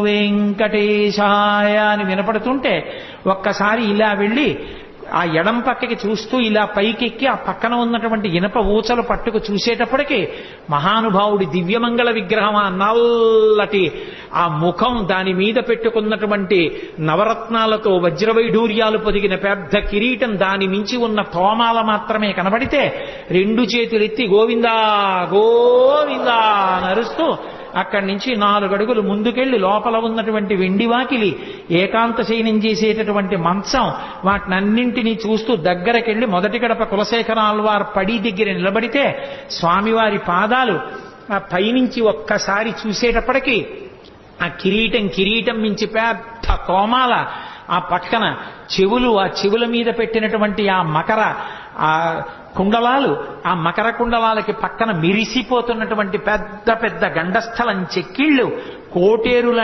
వెంకటేశాయ అని వినపడుతుంటే ఒక్కసారి ఇలా వెళ్ళి ఆ ఎడం పక్కకి చూస్తూ ఇలా పైకెక్కి ఆ పక్కన ఉన్నటువంటి ఇనప ఊచలు పట్టుకు చూసేటప్పటికి మహానుభావుడి దివ్యమంగళ విగ్రహం ఆ నల్లటి ఆ ముఖం దాని మీద పెట్టుకున్నటువంటి నవరత్నాలతో వజ్రవైఢూర్యాలు పొదిగిన పెద్ద కిరీటం దాని మించి ఉన్న తోమాల మాత్రమే కనబడితే రెండు చేతులెత్తి గోవిందా గోవిందా నరుస్తూ అక్కడి నుంచి 4 అడుగులు ముందుకెళ్లి లోపల ఉన్నటువంటి వెండి వాకిలి ఏకాంత శయనం చేసేటటువంటి మంచం వాటినన్నింటినీ చూస్తూ దగ్గరకెళ్లి మొదటి గడప కులశేఖరాల్వార్ పడి దగ్గర నిలబడితే స్వామివారి పాదాలు ఆ పైనుంచి ఒక్కసారి చూసేటప్పటికీ ఆ కిరీటం మించి పెద్ద కోమాల ఆ పక్కన చెవులు ఆ చెవుల మీద పెట్టినటువంటి ఆ మకర ఆ కుండలాలు ఆ మకర కుండలాలకి పక్కన మిరిసిపోతున్నటువంటి పెద్ద పెద్ద గండస్థలం చెక్కిళ్ళు కోటేరుల